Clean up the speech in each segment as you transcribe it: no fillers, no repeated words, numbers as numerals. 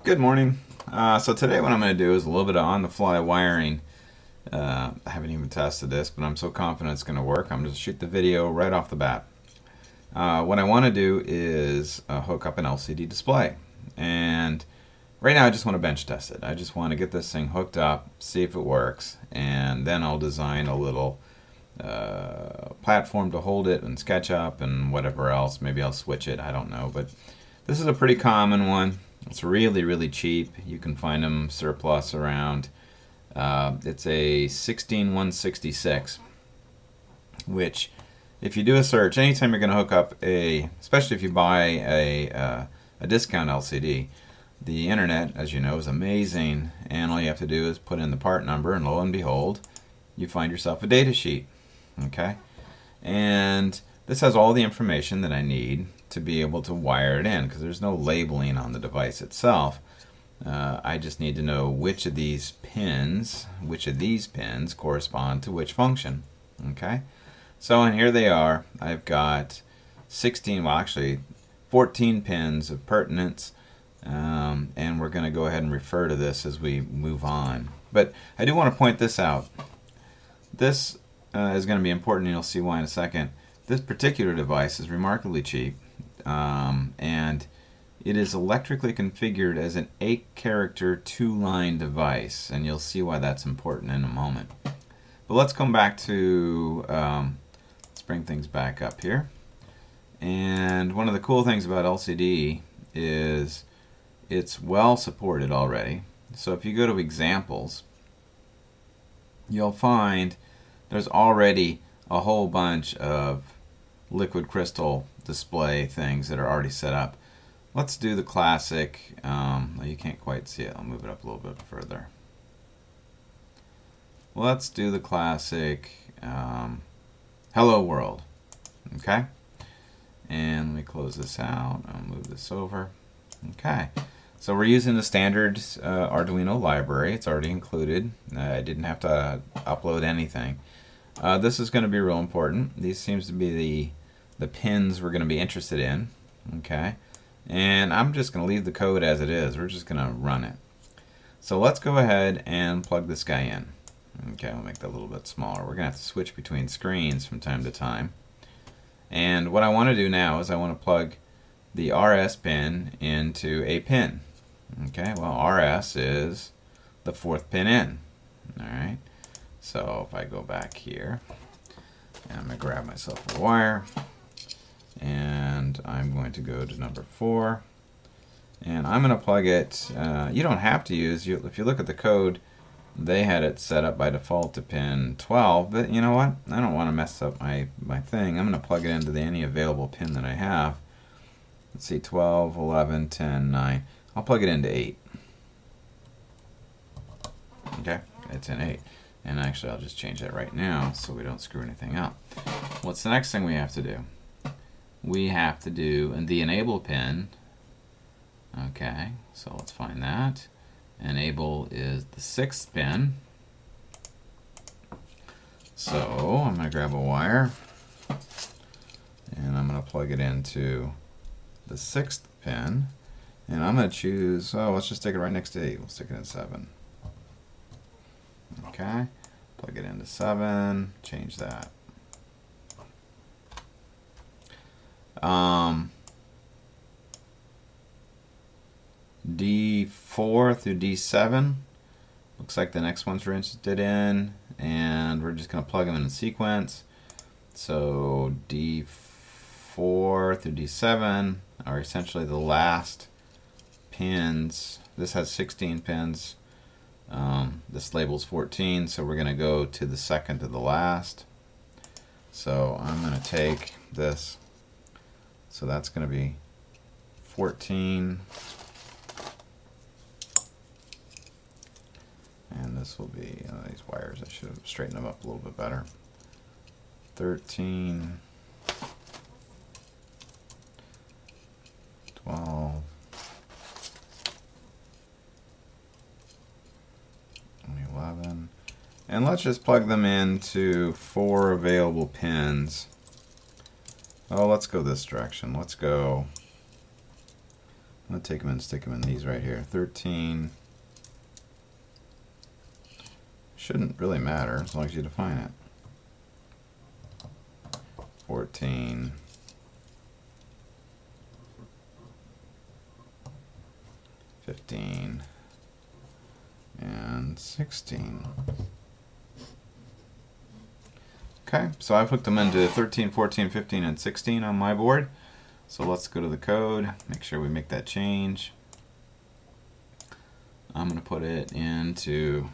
Good morning. So today what I'm going to do is a little bit of on-the-fly wiring. I haven't even tested this, but I'm so confident it's going to work. I'm just shoot the video right off the bat. What I want to do is hook up an LCD display. And right now I just want to bench test it. I just want to get this thing hooked up, see if it works, and then I'll design a little platform to hold it and SketchUp and whatever else. Maybe I'll switch it, I don't know. But this is a pretty common one. It's really cheap. You can find them surplus around. It's a 16166, which if you do a search, anytime you're going to hook up especially if you buy a discount LCD, the internet, as you know, is amazing, and all you have to do is put in the part number, and lo and behold, you find yourself a data sheet. Okay? And this has all the information that I need to be able to wire it in, because there's no labeling on the device itself. I just need to know which of these pins correspond to which function. Okay, so and here they are. I've got 14 pins of pertinence, and we're going to go ahead and refer to this as we move on. But I do want to point this out. This is going to be important, and you'll see why in a second. This particular device is remarkably cheap, and it is electrically configured as an 8-character 2-line device, and you'll see why that's important in a moment. But let's come back to, let's bring things back up here. And one of the cool things about LCD is it's well supported already. So if you go to examples, you'll find there's already a whole bunch of liquid crystal display things that are already set up. Let's do the classic, you can't quite see it, I'll move it up a little bit further. Let's do the classic Hello World, okay? And let me close this out, I'll move this over. Okay, so we're using the standard Arduino library, it's already included. I didn't have to upload anything. This is going to be real important. These seems to be the pins we're going to be interested in, okay? And I'm just going to leave the code as it is. We're just going to run it. So let's go ahead and plug this guy in. Okay, I'll make that a little bit smaller. We're going to have to switch between screens from time to time. And what I want to do now is I want to plug the RS pin into a pin. Okay, well, RS is the 4th pin in. Alright, so if I go back here, and I'm going to grab myself a wire, and I'm going to go to number 4, and I'm going to plug it. You don't have to use, if you look at the code, they had it set up by default to pin 12, but you know what, I don't want to mess up my thing. I'm going to plug it into any available pin that I have. Let's see, 12, 11, 10, 9. I'll plug it into 8. Okay, it's in 8. And actually I'll just change that right now so we don't screw anything up. What's the next thing we have to do? We have to do the enable pin. Okay, so let's find that. Enable is the 6th pin. So I'm going to grab a wire, and I'm going to plug it into the 6th pin, and I'm going to choose, let's just stick it right next to 8. We'll stick it in 7. Okay, plug it into 7, change that. D4 through D7 looks like the next ones we're interested in, and we're just going to plug them in sequence. So D4 through D7 are essentially the last pins. This has 16 pins. This label's 14, so we're going to go to the second to the last. So I'm going to take this. So that's going to be 14. And this will be, these wires, I should have straightened them up a little bit better. 13, 12, 11. And let's just plug them into 4 available pins. Oh, let's go this direction. Let's go I'm going to take them and stick them in these right here. 13. Shouldn't really matter as long as you define it. 14. 15. And 16. Okay, so I've hooked them into 13, 14, 15, and 16 on my board. So let's go to the code, make sure we make that change. I'm going to put it into,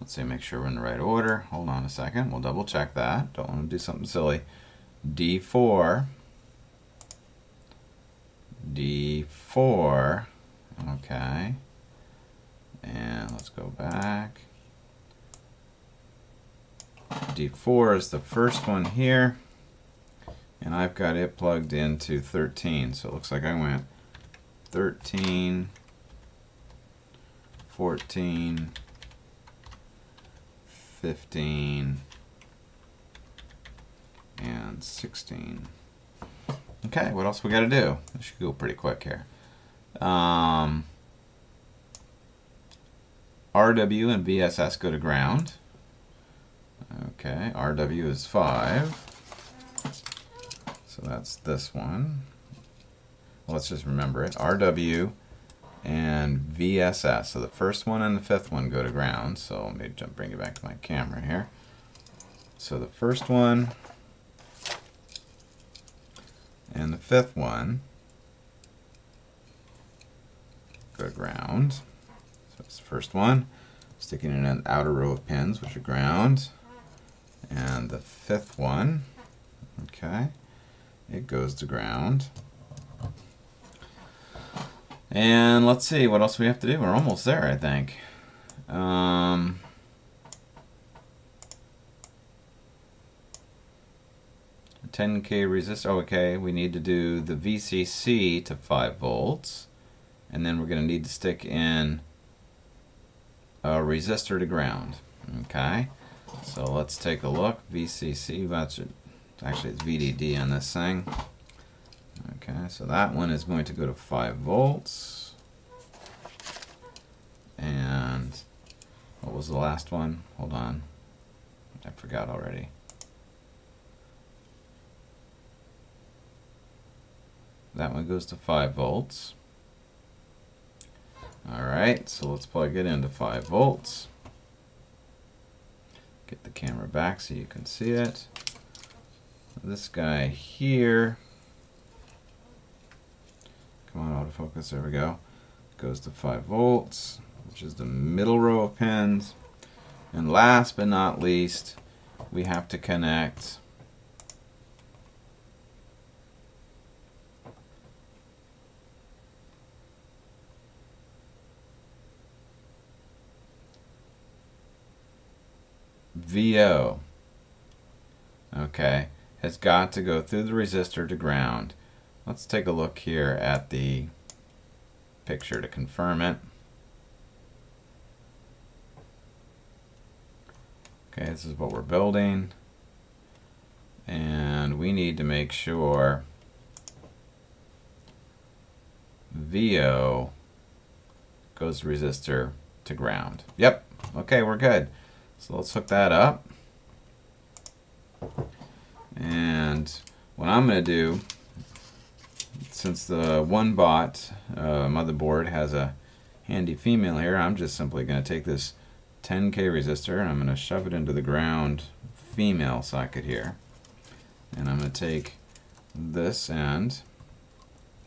let's see, make sure we're in the right order. Hold on a second, we'll double check that. Don't want to do something silly. D4, D4, okay. And let's go back. D4 is the first one here, and I've got it plugged into 13, so it looks like I went 13, 14, 15, and 16. Okay, what else we got to do? This should go pretty quick here. RW and VSS go to ground. Okay, RW is 5. So that's this one. Well, let's just remember it. RW and VSS. So the first one and the fifth one go to ground. So let me bring it back to my camera here. So the first one and the fifth one go to ground. So that's the first one. Sticking in an outer row of pins, which are ground. And the fifth one, okay, it goes to ground. And let's see, what else we have to do? We're almost there, I think. 10K resistor, okay, we need to do the VCC to 5 volts. And then we're going to need to stick in a resistor to ground, okay. So let's take a look. VCC, actually it's VDD on this thing. Okay, so that one is going to go to 5 volts. And what was the last one? Hold on. I forgot already. That one goes to 5 volts. Alright, so let's plug it into 5 volts. Get the camera back so you can see it. This guy here, come on, autofocus, there we go, goes to 5 volts, which is the middle row of pins. And last but not least, we have to connect VO, okay, has got to go through the resistor to ground. Let's take a look here at the picture to confirm it. Okay, this is what we're building, and we need to make sure VO goes resistor to ground. Yep, okay, we're good. So let's hook that up. And what I'm going to do, since the OneBot motherboard has a handy female here, I'm just simply going to take this 10K resistor and I'm going to shove it into the ground female socket here. And I'm going to take this end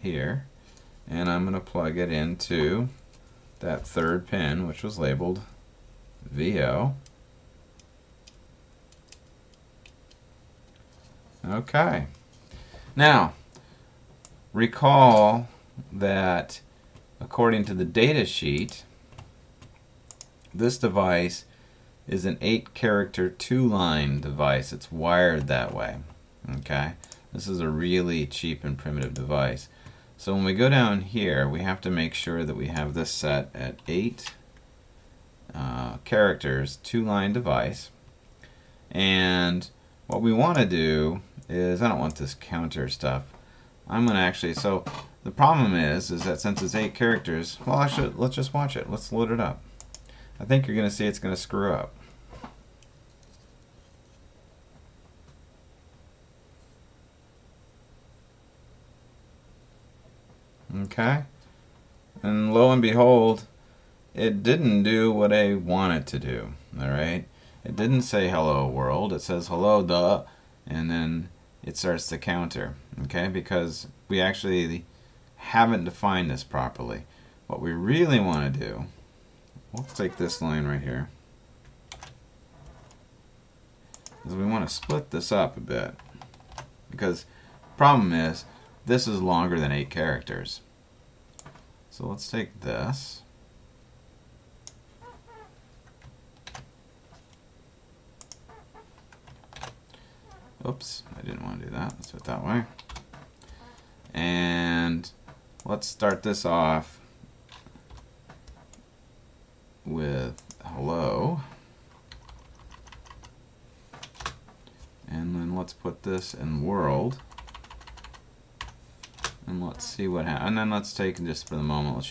here and I'm going to plug it into that third pin, which was labeled VO. Okay. Now, recall that according to the data sheet, this device is an 8-character 2-line device. It's wired that way. Okay? This is a really cheap and primitive device. So when we go down here, we have to make sure that we have this set at 8 characters, 2-line device. And what we want to do is, I don't want this counter stuff. I'm going to actually, so The problem is that since it's 8 characters, well, actually, let's just watch it. Let's load it up. I think you're going to see it's going to screw up. Okay. And lo and behold, it didn't do what I want it to do. Alright? It didn't say hello world. It says hello duh. And then it starts to counter. Okay? Because we actually haven't defined this properly. What we really want to do, we'll take this line right here, is we want to split this up a bit. Because the problem is, this is longer than 8 characters. So let's take this. Oops, I didn't want to do that. Let's do it that way. And let's start this off with hello. And then let's put this in world. And let's see what happens. And then let's take, just for the moment,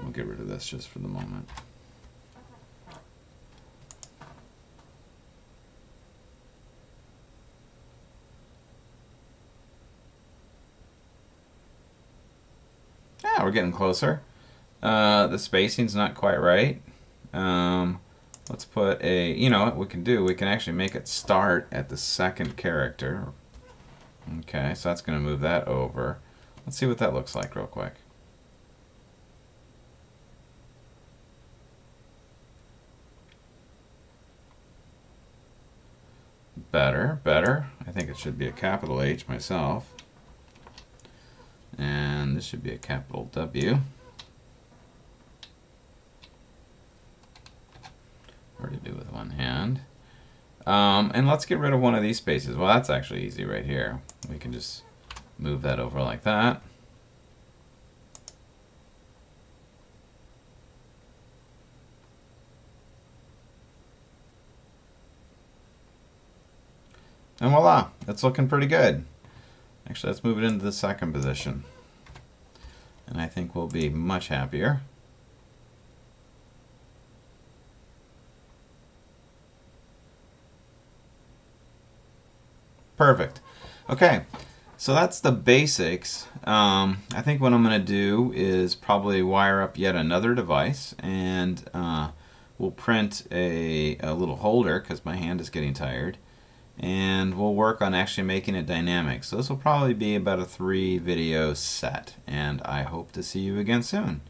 we'll get rid of this just for the moment. Yeah, we're getting closer. The spacing's not quite right. Let's put a, you know what we can do? We can actually make it start at the second character. Okay, so that's going to move that over. Let's see what that looks like real quick. Better, better. I think it should be a capital H myself. And this should be a capital W. Hard to do with one hand. And let's get rid of one of these spaces. Well, that's actually easy right here. We can just move that over like that. And voila, it's looking pretty good. Actually, let's move it into the second position. And I think we'll be much happier. Perfect. Okay, so that's the basics. I think what I'm going to do is probably wire up yet another device, and we'll print a little holder because my hand is getting tired, and we'll work on actually making it dynamic. So this will probably be about a 3 video set, and I hope to see you again soon.